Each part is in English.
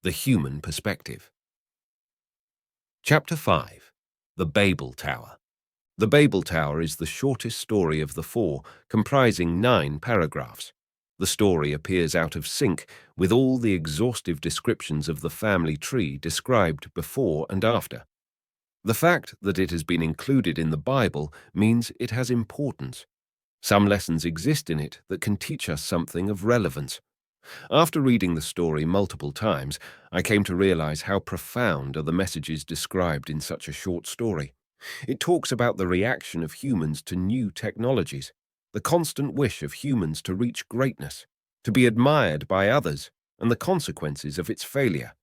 The human perspective. Chapter 5. The Babel Tower. The Babel Tower is the shortest story of the four, comprising 9 paragraphs. The story appears out of sync with all the exhaustive descriptions of the family tree described before and after. The fact that it has been included in the Bible means it has importance. Some lessons exist in it that can teach us something of relevance. After reading the story multiple times, I came to realize how profound are the messages described in such a short story. It talks about the reaction of humans to new technologies, the constant wish of humans to reach greatness, to be admired by others, and the consequences of its failure.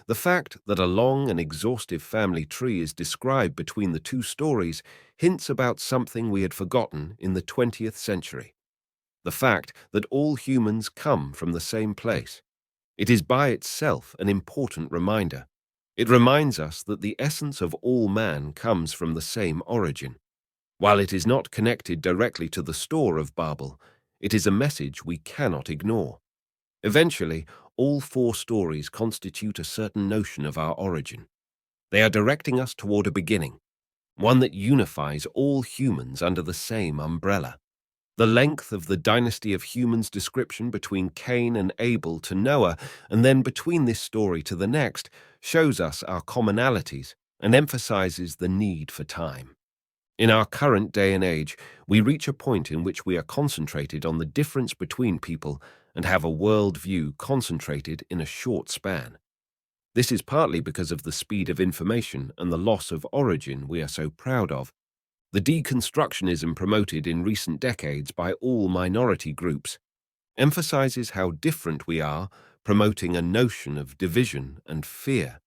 The fact that a long and exhaustive family tree is described between the 2 stories hints about something we had forgotten in the 20th century. The fact that all humans come from the same place. It is by itself an important reminder. It reminds us that the essence of all man comes from the same origin. While it is not connected directly to the story of Babel, it is a message we cannot ignore. Eventually, all 4 stories constitute a certain notion of our origin. They are directing us toward a beginning, one that unifies all humans under the same umbrella. The length of the dynasty of humans description between Cain and Abel to Noah, and then between this story to the next, shows us our commonalities and emphasizes the need for time. In our current day and age, we reach a point in which we are concentrated on the difference between people and have a world view concentrated in a short span. This is partly because of the speed of information and the loss of origin we are so proud of. The deconstructionism promoted in recent decades by all minority groups emphasizes how different we are, promoting a notion of division and fear.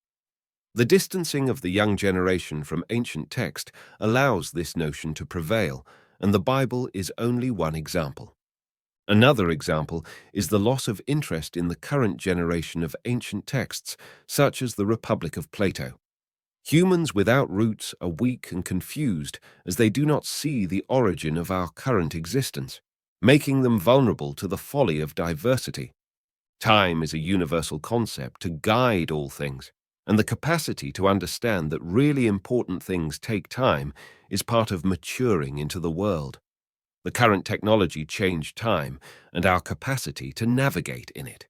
The distancing of the young generation from ancient text allows this notion to prevail, and the Bible is only one example. Another example is the loss of interest in the current generation of ancient texts, such as the Republic of Plato. Humans without roots are weak and confused as they do not see the origin of our current existence, making them vulnerable to the folly of diversity. Time is a universal concept to guide all things, and the capacity to understand that really important things take time is part of maturing into the world. The current technology changed time and our capacity to navigate in it.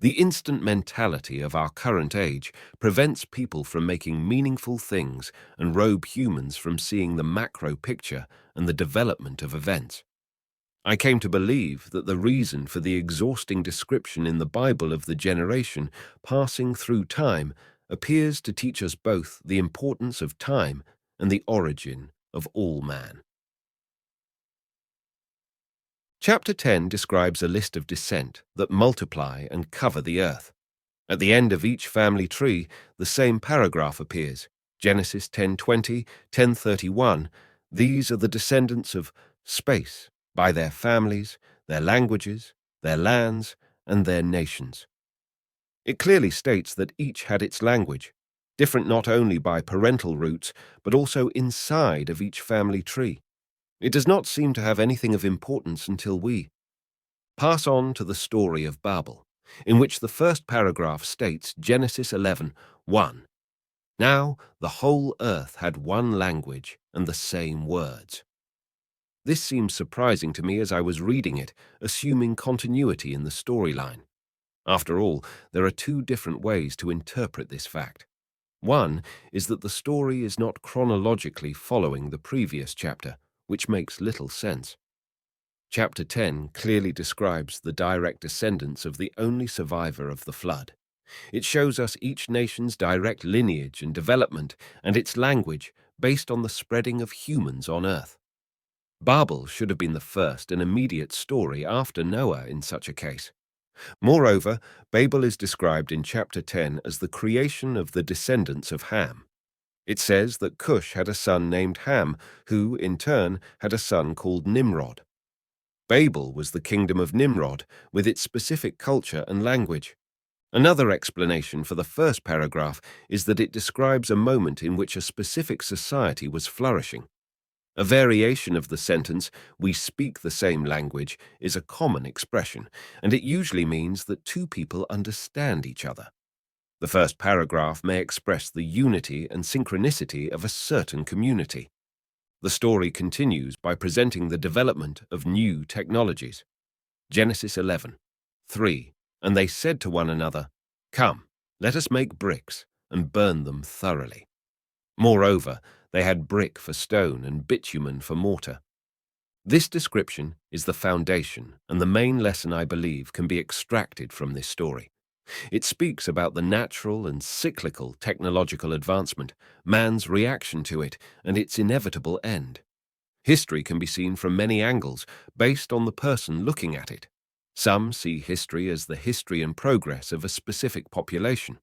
The instant mentality of our current age prevents people from making meaningful things and robe humans from seeing the macro picture and the development of events. I came to believe that the reason for the exhausting description in the Bible of the generation passing through time appears to teach us both the importance of time and the origin of all man. Chapter 10 describes a list of descent that multiply and cover the earth. At the end of each family tree, the same paragraph appears. Genesis 10:20, 10:31. These are the descendants of space by their families, their languages, their lands, and their nations. It clearly states that each had its language, different not only by parental roots, but also inside of each family tree. It does not seem to have anything of importance until we pass on to the story of Babel, in which the first paragraph states Genesis 11:1. Now the whole earth had one language and the same words. This seems surprising to me as I was reading it, assuming continuity in the storyline. After all, there are 2 different ways to interpret this fact. One is that the story is not chronologically following the previous chapter, which makes little sense. Chapter 10 clearly describes the direct descendants of the only survivor of the flood. It shows us each nation's direct lineage and development and its language based on the spreading of humans on earth. Babel should have been the first and immediate story after Noah in such a case. Moreover, Babel is described in chapter 10 as the creation of the descendants of Ham. It says that Cush had a son named Ham, who, in turn, had a son called Nimrod. Babel was the kingdom of Nimrod, with its specific culture and language. Another explanation for the first paragraph is that it describes a moment in which a specific society was flourishing. A variation of the sentence, "we speak the same language," is a common expression, and it usually means that 2 people understand each other. The first paragraph may express the unity and synchronicity of a certain community. The story continues by presenting the development of new technologies. Genesis 11:3. And they said to one another, "Come, let us make bricks and burn them thoroughly." Moreover, they had brick for stone and bitumen for mortar. This description is the foundation, and the main lesson, I believe, can be extracted from this story. It speaks about the natural and cyclical technological advancement, man's reaction to it, and its inevitable end. History can be seen from many angles, based on the person looking at it. Some see history as the history and progress of a specific population.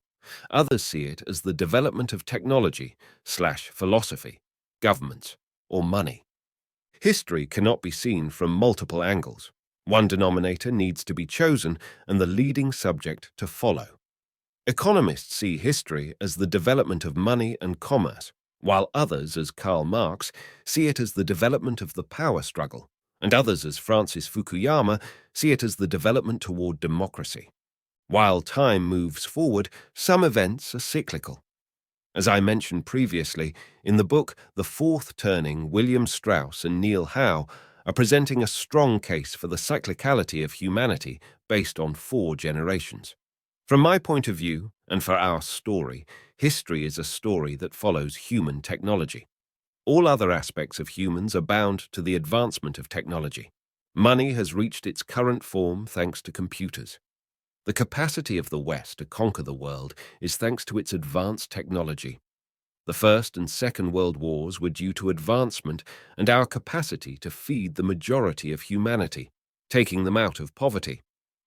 Others see it as the development of technology/philosophy, governments, or money. History cannot be seen from multiple angles. One denominator needs to be chosen and the leading subject to follow. Economists see history as the development of money and commerce, while others, as Karl Marx, see it as the development of the power struggle, and others, as Francis Fukuyama, see it as the development toward democracy. While time moves forward, some events are cyclical. As I mentioned previously, in the book The Fourth Turning, William Strauss and Neil Howe are presenting a strong case for the cyclicality of humanity based on 4 generations. From my point of view, and for our story, history is a story that follows human technology. All other aspects of humans are bound to the advancement of technology. Money has reached its current form thanks to computers. The capacity of the West to conquer the world is thanks to its advanced technology. The First and Second World Wars were due to advancement and our capacity to feed the majority of humanity, taking them out of poverty.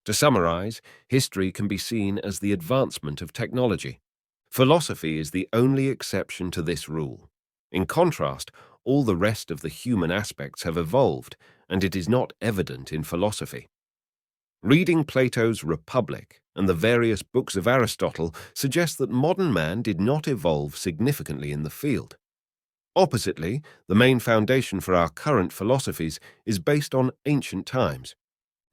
To summarize, history can be seen as the advancement of technology. Philosophy is the only exception to this rule. In contrast, all the rest of the human aspects have evolved, and it is not evident in philosophy. Reading Plato's Republic and the various books of Aristotle suggests that modern man did not evolve significantly in the field. Oppositely, the main foundation for our current philosophies is based on ancient times.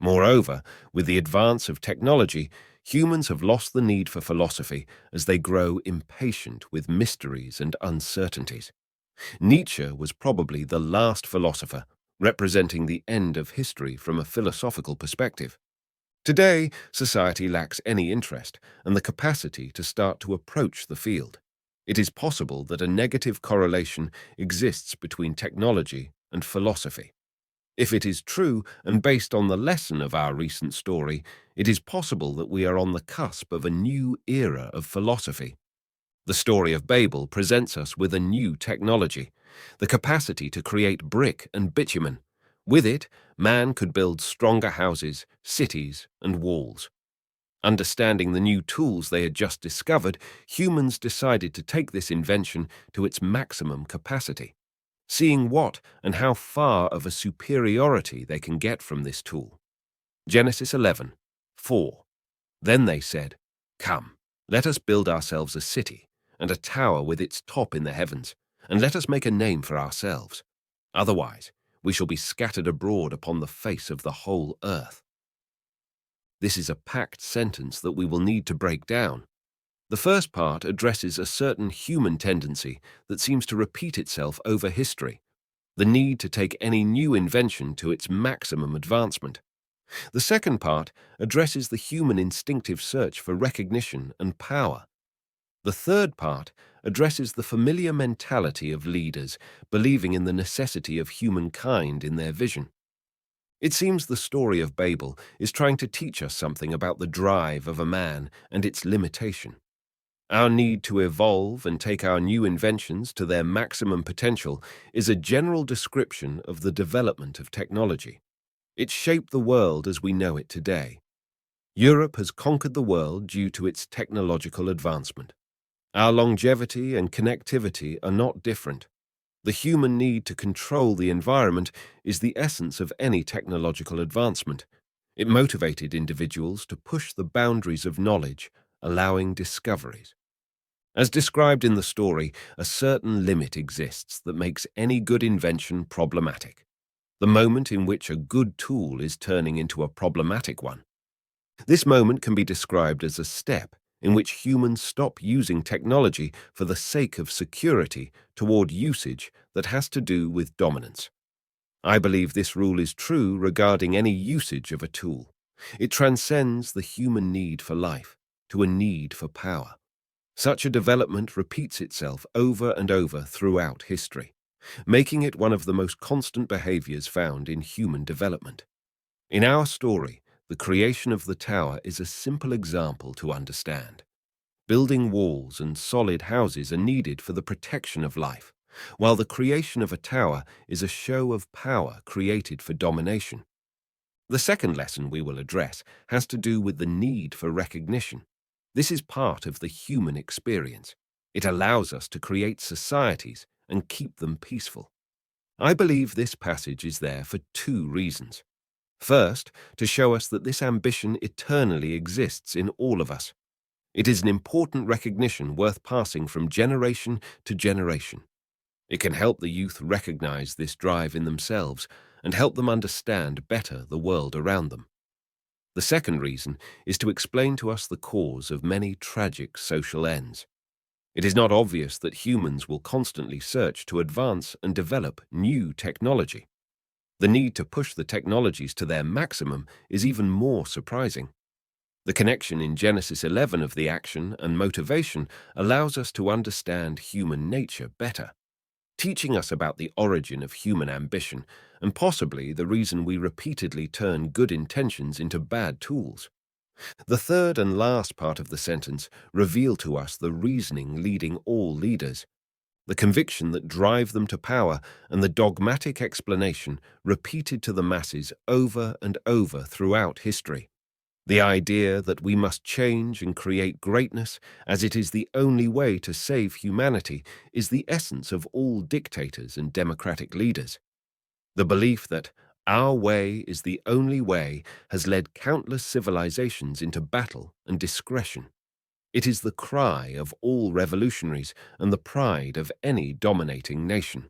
Moreover, with the advance of technology, humans have lost the need for philosophy as they grow impatient with mysteries and uncertainties. Nietzsche was probably the last philosopher, representing the end of history from a philosophical perspective. Today, society lacks any interest and the capacity to start to approach the field. It is possible that a negative correlation exists between technology and philosophy. If it is true and based on the lesson of our recent story, it is possible that we are on the cusp of a new era of philosophy. The story of Babel presents us with a new technology, the capacity to create brick and bitumen. With it, man could build stronger houses, cities, and walls. Understanding the new tools they had just discovered, humans decided to take this invention to its maximum capacity, seeing what and how far of a superiority they can get from this tool. Genesis 11:4. Then they said, "Come, let us build ourselves a city, and a tower with its top in the heavens, and let us make a name for ourselves. Otherwise, we shall be scattered abroad upon the face of the whole earth." This is a packed sentence that we will need to break down. The first part addresses a certain human tendency that seems to repeat itself over history, the need to take any new invention to its maximum advancement. The second part addresses the human instinctive search for recognition and power. The third part addresses the familiar mentality of leaders believing in the necessity of humankind in their vision. It seems the story of Babel is trying to teach us something about the drive of a man and its limitation. Our need to evolve and take our new inventions to their maximum potential is a general description of the development of technology. It shaped the world as we know it today. Europe has conquered the world due to its technological advancement. Our longevity and connectivity are not different. The human need to control the environment is the essence of any technological advancement. It motivated individuals to push the boundaries of knowledge, allowing discoveries. As described in the story, a certain limit exists that makes any good invention problematic. The moment in which a good tool is turning into a problematic one. This moment can be described as a step in which humans stop using technology for the sake of security toward usage that has to do with dominance. I believe this rule is true regarding any usage of a tool. It transcends the human need for life to a need for power. Such a development repeats itself over and over throughout history, making it one of the most constant behaviors found in human development. In our story, the creation of the tower is a simple example to understand. Building walls and solid houses are needed for the protection of life, while the creation of a tower is a show of power created for domination. The second lesson we will address has to do with the need for recognition. This is part of the human experience. It allows us to create societies and keep them peaceful. I believe this passage is there for two reasons. First, to show us that this ambition eternally exists in all of us. It is an important recognition worth passing from generation to generation. It can help the youth recognize this drive in themselves and help them understand better the world around them. The second reason is to explain to us the cause of many tragic social ends. It is not obvious that humans will constantly search to advance and develop new technology. The need to push the technologies to their maximum is even more surprising. The connection in Genesis 11 of the action and motivation allows us to understand human nature better, teaching us about the origin of human ambition and possibly the reason we repeatedly turn good intentions into bad tools. The third and last part of the sentence reveal to us the reasoning leading all leaders, the conviction that drive them to power, and the dogmatic explanation repeated to the masses over and over throughout history. The idea that we must change and create greatness, as it is the only way to save humanity, is the essence of all dictators and democratic leaders. The belief that our way is the only way has led countless civilizations into battle and discretion. It is the cry of all revolutionaries and the pride of any dominating nation.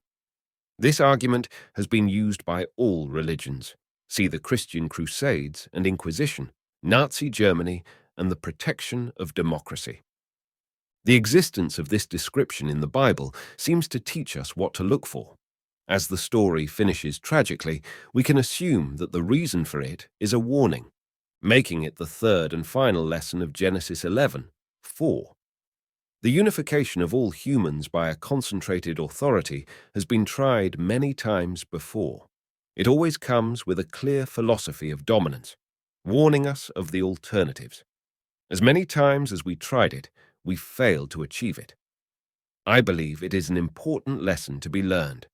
This argument has been used by all religions. See the Christian Crusades and Inquisition, Nazi Germany, and the protection of democracy. The existence of this description in the Bible seems to teach us what to look for. As the story finishes tragically, we can assume that the reason for it is a warning, making it the third and final lesson of Genesis 11:4. The unification of all humans by a concentrated authority has been tried many times before. It always comes with a clear philosophy of dominance, warning us of the alternatives. As many times as we tried it, we failed to achieve it. I believe it is an important lesson to be learned.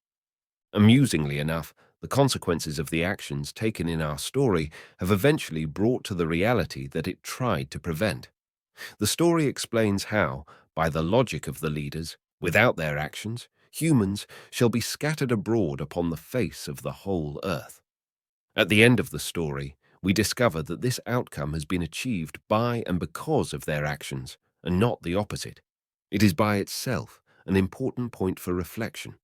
Amusingly enough, the consequences of the actions taken in our story have eventually brought to the reality that it tried to prevent. The story explains how, by the logic of the leaders, without their actions, humans shall be scattered abroad upon the face of the whole earth. At the end of the story, we discover that this outcome has been achieved by and because of their actions, and not the opposite. It is by itself an important point for reflection.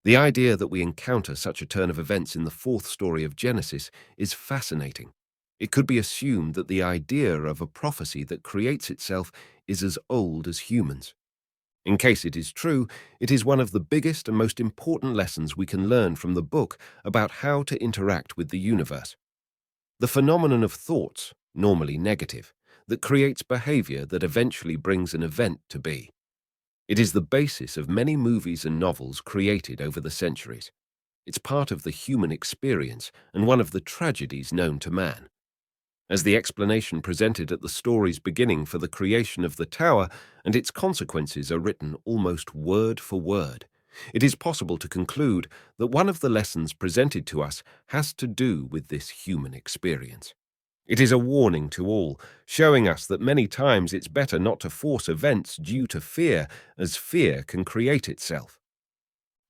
The idea that we encounter such a turn of events in the fourth story of Genesis is fascinating. It could be assumed that the idea of a prophecy that creates itself is as old as humans. In case it is true, it is one of the biggest and most important lessons we can learn from the book about how to interact with the universe. The phenomenon of thoughts, normally negative, that creates behavior that eventually brings an event to be. It is the basis of many movies and novels created over the centuries. It's part of the human experience and one of the tragedies known to man. As the explanation presented at the story's beginning for the creation of the tower and its consequences are written almost word for word, it is possible to conclude that one of the lessons presented to us has to do with this human experience. It is a warning to all, showing us that many times it's better not to force events due to fear, as fear can create itself.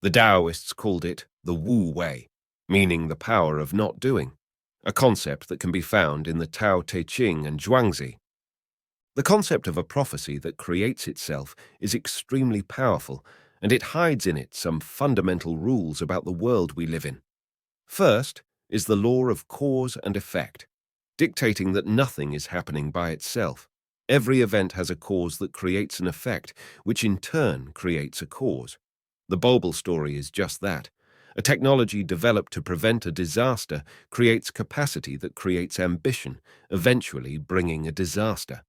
The Taoists called it the Wu Wei, meaning the power of not doing, a concept that can be found in the Tao Te Ching and Zhuangzi. The concept of a prophecy that creates itself is extremely powerful, and it hides in it some fundamental rules about the world we live in. First is the law of cause and effect, dictating that nothing is happening by itself. Every event has a cause that creates an effect, which in turn creates a cause. The Babel story is just that. A technology developed to prevent a disaster creates capacity that creates ambition, eventually bringing a disaster.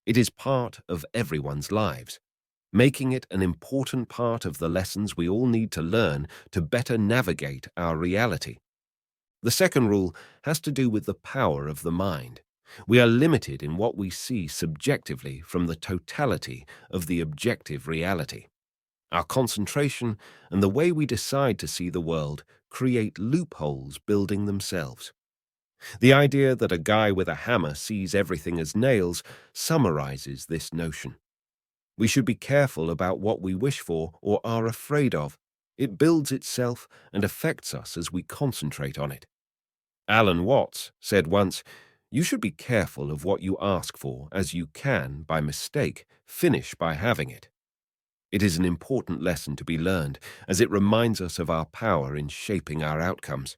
It is part of everyone's lives, making it an important part of the lessons we all need to learn to better navigate our reality. The second rule has to do with the power of the mind. We are limited in what we see subjectively from the totality of the objective reality. Our concentration and the way we decide to see the world create loopholes building themselves. The idea that a guy with a hammer sees everything as nails summarizes this notion. We should be careful about what we wish for or are afraid of. It builds itself and affects us as we concentrate on it. Alan Watts said once, "You should be careful of what you ask for, as you can, by mistake, finish by having it." It is an important lesson to be learned, as it reminds us of our power in shaping our outcomes.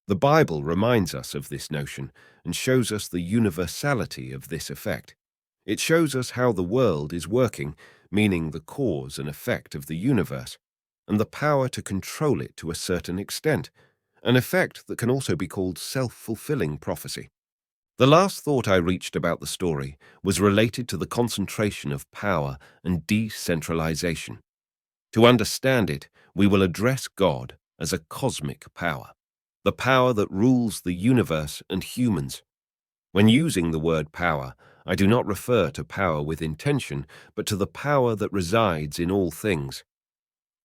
The Bible reminds us of this notion and shows us the universality of this effect. It shows us how the world is working, meaning the cause and effect of the universe, and the power to control it to a certain extent, an effect that can also be called self-fulfilling prophecy. The last thought I reached about the story was related to the concentration of power and decentralization. To understand it, we will address God as a cosmic power, the power that rules the universe and humans. When using the word power, I do not refer to power with intention, but to the power that resides in all things.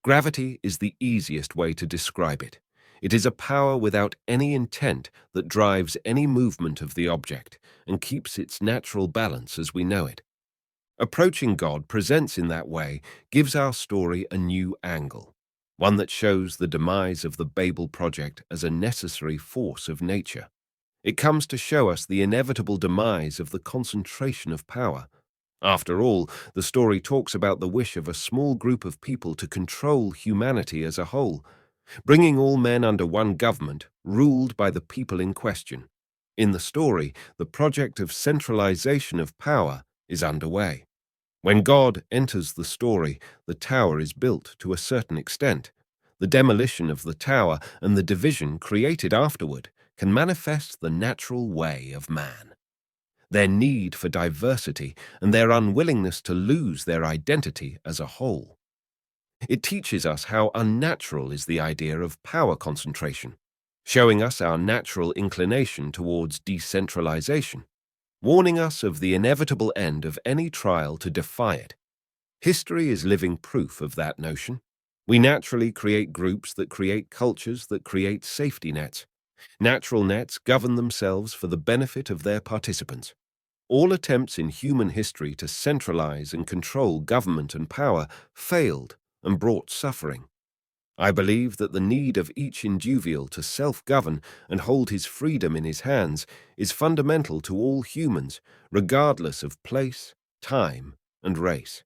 Gravity is the easiest way to describe it. It is a power without any intent that drives any movement of the object and keeps its natural balance as we know it. Approaching God presents in that way gives our story a new angle, one that shows the demise of the Babel project as a necessary force of nature. It comes to show us the inevitable demise of the concentration of power. After all, the story talks about the wish of a small group of people to control humanity as a whole, bringing all men under one government, ruled by the people in question. In the story, the project of centralization of power is underway. When God enters the story, the tower is built to a certain extent. The demolition of the tower and the division created afterward can manifest the natural way of man. Their need for diversity and their unwillingness to lose their identity as a whole. It teaches us how unnatural is the idea of power concentration, showing us our natural inclination towards decentralization, warning us of the inevitable end of any trial to defy it. History is living proof of that notion. We naturally create groups that create cultures that create safety nets. Natural nets govern themselves for the benefit of their participants. All attempts in human history to centralize and control government and power failed and brought suffering. I believe that the need of each individual to self-govern and hold his freedom in his hands is fundamental to all humans, regardless of place, time, and race.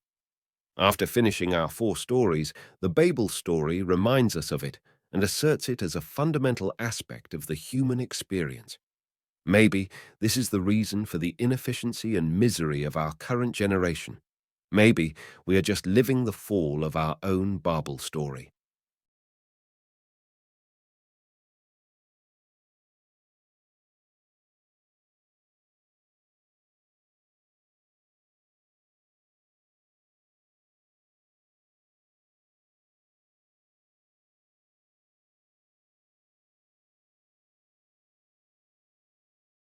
After finishing our 4 stories, the Babel story reminds us of it and asserts it as a fundamental aspect of the human experience. Maybe this is the reason for the inefficiency and misery of our current generation. Maybe we are just living the fall of our own Babel story.